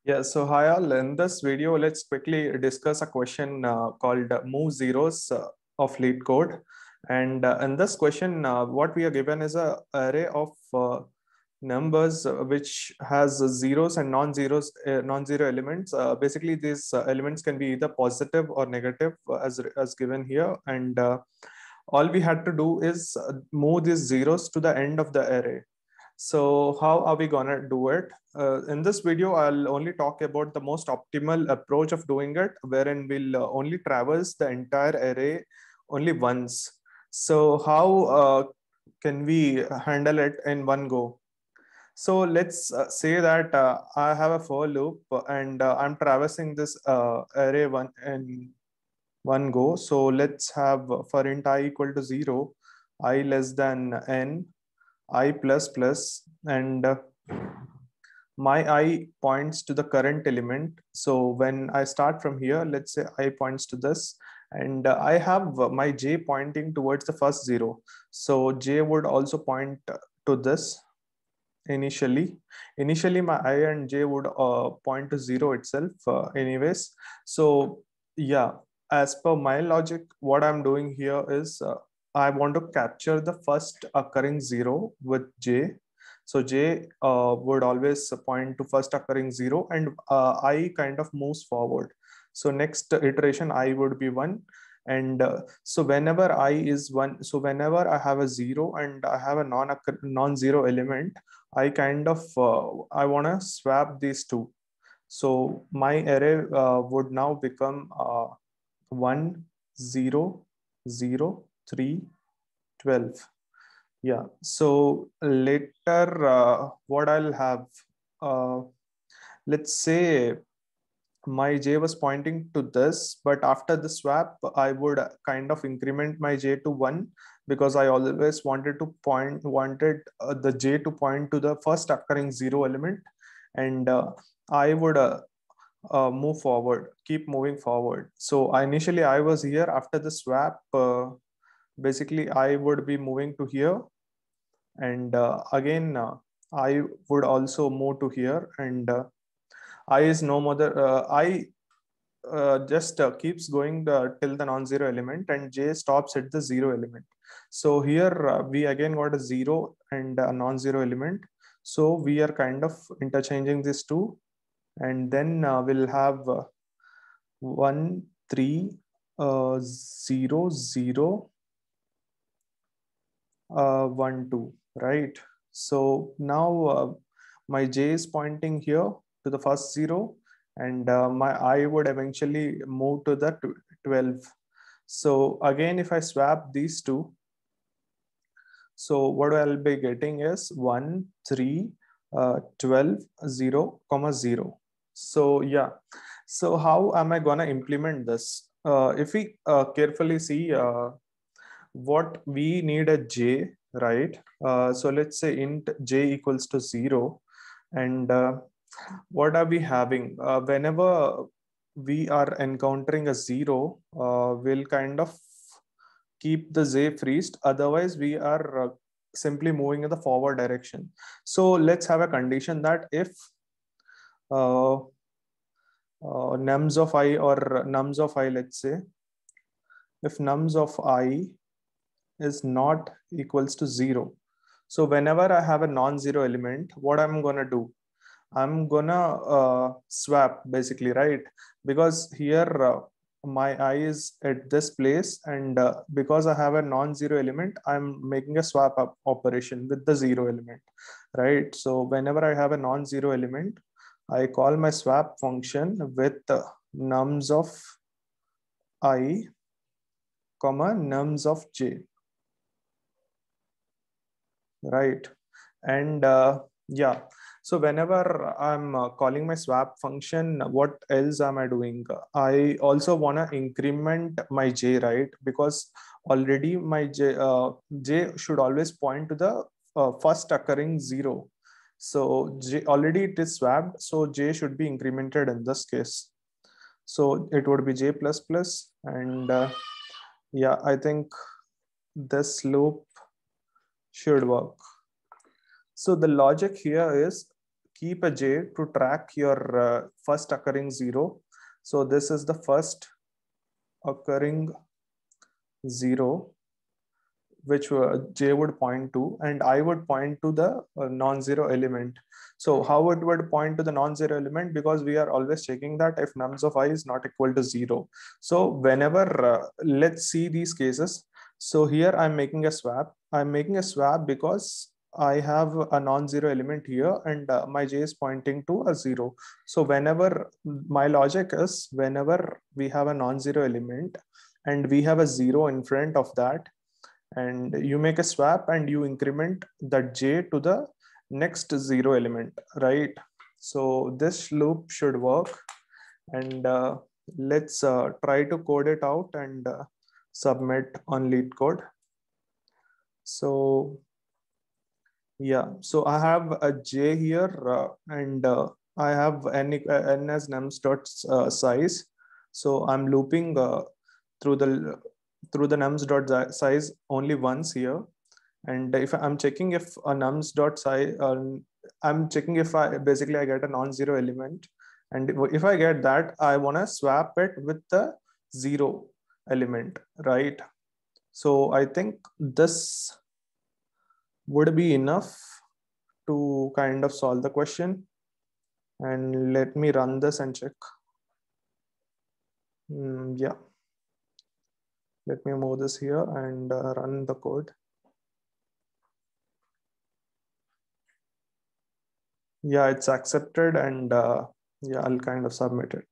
Yeah, so hi all. In this video, let's quickly discuss a question called move zeros of lead code. And in this question, what we are given is a array of numbers which has zeros and non-zeros, non-zero elements. Basically, these elements can be either positive or negative as given here. And all we had to do is move these zeros to the end of the array. So how are we gonna do it? In this video, I'll only talk about the most optimal approach of doing it, wherein we'll only traverse the entire array only once. So how can we handle it in one go? So let's say that I have a for loop and I'm traversing this array one in one go. So let's have for int I equal to 0, I less than n, I plus plus, and my I points to the current element. So when I start from here, let's say I points to this, and I have my j pointing towards the first zero. So j would also point to this initially. Initially, my I and j would point to zero itself anyways. So yeah, as per my logic, what I'm doing here is I want to capture the first occurring zero with j. So j would always point to first occurring zero, and I kind of moves forward. So next iteration I would be 1, and so whenever I is 1, so whenever I have a 0 and I have a non-zero element, I kind of I want to swap these two. So my array would now become 1 0 0 3 12. Yeah, so later what I'll have, uh, let's say my j was pointing to this, but after the swap I would kind of increment my j to 1, because I always wanted the j to point to the first occurring zero element, and I would move forward, keep moving forward. So initially I was here. After the swap, basically I would be moving to here, and again I would also move to here, and I is no more I just keeps going till the non-zero element, and j stops at the zero element. So here we again got a zero and a non-zero element. So we are kind of interchanging these two, and then we'll have 1 3 0 0 1 2, right? So now my j is pointing here to the first zero, and my I would eventually move to the 12. So again, if I swap these two, so what I'll be getting is 1 3 12 0 comma 0. So yeah, so how am I gonna implement this? If we carefully see, what we need a j, right? So let's say int j equals to 0, and what are we having? Whenever we are encountering a 0, we'll kind of keep the j freezed. Otherwise, we are simply moving in the forward direction. So let's have a condition that if uh, nums of I, or nums of I, let's say, if nums of I is not equals to 0. So whenever I have a non-zero element, what I'm gonna do? I'm gonna swap basically, right? Because here my I is at this place, and because I have a non-zero element, I'm making a swap up operation with the zero element, right? So whenever I have a non-zero element, I call my swap function with nums of I, comma nums of j, right? And yeah, so whenever I'm calling my swap function, what else am I doing? I also want to increment my j, right? Because already my j should always point to the first occurring zero. So j already it is swapped, so j should be incremented in this case. So it would be j plus plus, and yeah, I think this loop should work. So the logic here is keep a j to track your first occurring zero. So this is the first occurring zero which j would point to, and I would point to the non-zero element. So how it would point to the non-zero element? Because we are always checking that if nums of I is not equal to 0. So whenever, let's see these cases. So here I'm making a swap. I'm making a swap because I have a non-zero element here, and my j is pointing to a 0. So whenever, my logic is, whenever we have a non-zero element and we have a 0 in front of that, and you make a swap and you increment that j to the next 0 element, right? So this loop should work, and let's try to code it out and submit on LeetCode. So yeah, so I have a j here, and I have n as nums dot size. So I'm looping through the nums dot size only once here. And if I'm checking if a nums dot size, I'm checking if I get a non-zero element, and if I get that, I want to swap it with the 0 element, right? So I think this would be enough to kind of solve the question. And let me run this and check. Yeah, let me move this here and run the code. Yeah, it's accepted, and yeah, I'll kind of submit it.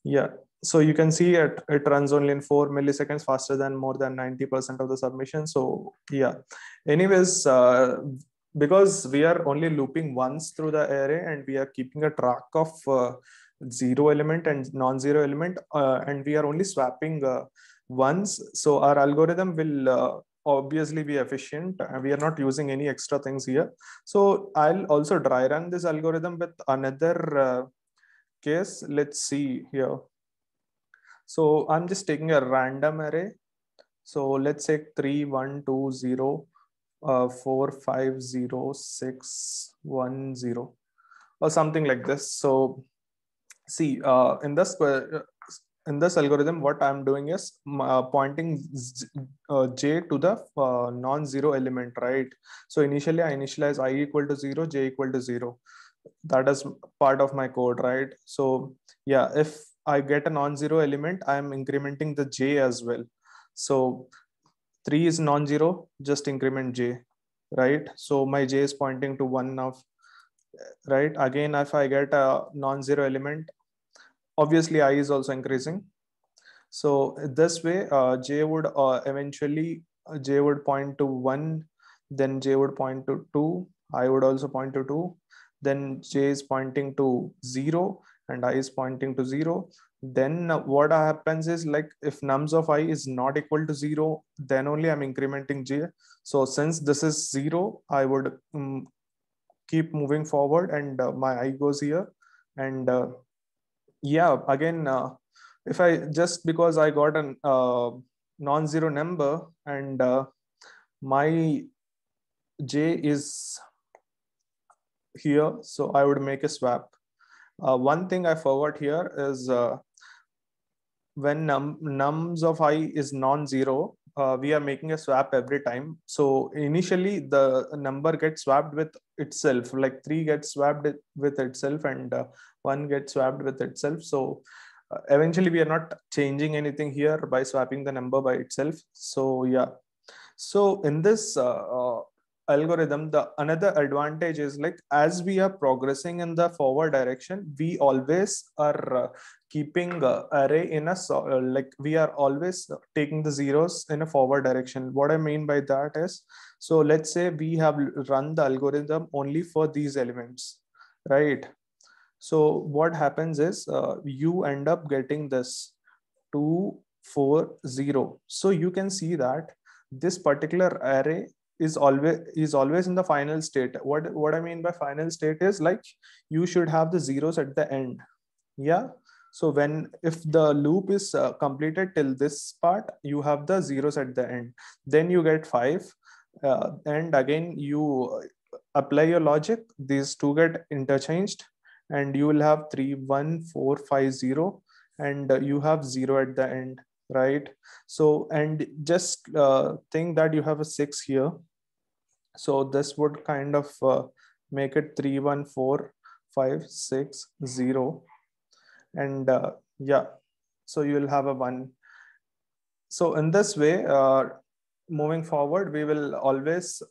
Yeah, so you can see it runs only in 4 milliseconds, faster than more than 90% of the submission. So yeah, anyways, because we are only looping once through the array and we are keeping a track of 0 element and non-zero element, and we are only swapping once, so our algorithm will obviously be efficient. We are not using any extra things here. So I'll also dry run this algorithm with another case. Let's see here. So I'm just taking a random array. So let's say 3 1 2 0 4 5 0 6 1 0 or something like this. So see, in this algorithm, what I'm doing is pointing j to the non-zero element, right? So initially I initialize I equal to 0, j equal to 0. That is part of my code, right? So yeah, if I get a non-zero element, I'm incrementing the j as well. So 3 is non-zero, just increment j, right? So my j is pointing to 1 now, right? Again, if I get a non-zero element, obviously I is also increasing. So this way, j would eventually, j would point to 1, then j would point to 2, I would also point to 2, then j is pointing to 0 and I is pointing to 0. Then what happens is, like, if nums of I is not equal to 0, then only I'm incrementing j. So since this is 0, I would keep moving forward, and my I goes here. And yeah, again, if I just, because I got a non-zero number and my j is here, so I would make a swap. One thing I forgot here is when nums of I is non-zero, we are making a swap every time. So initially the number gets swapped with itself, like 3 gets swapped with itself, and 1 gets swapped with itself. So eventually we are not changing anything here by swapping the number by itself. So yeah, so in this algorithm, the another advantage is, like, as we are progressing in the forward direction, we always are keeping array in a like, we are always taking the zeros in a forward direction. What I mean by that is, so let's say we have run the algorithm only for these elements, right? So what happens is, you end up getting this 2 4 0. So you can see that this particular array is always in the final state. What I mean by final state is, like, you should have the zeros at the end. Yeah, so when, if the loop is completed till this part, you have the zeros at the end, then you get 5. and again you apply your logic, these two get interchanged, and you will have 3 1 4 5 0, and you have 0 at the end, right? So and just think that you have a 6 here, so this would kind of make it 3 1 4 5 6 0, and yeah, so you will have a 1. So in this way, moving forward, we will always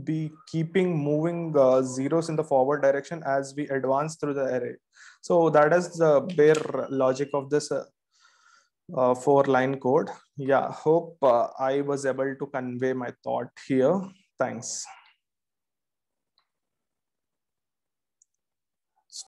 be keeping moving zeros in the forward direction as we advance through the array. So that is the bare logic of this 4-line code. Yeah, hope I was able to convey my thought here. Thanks.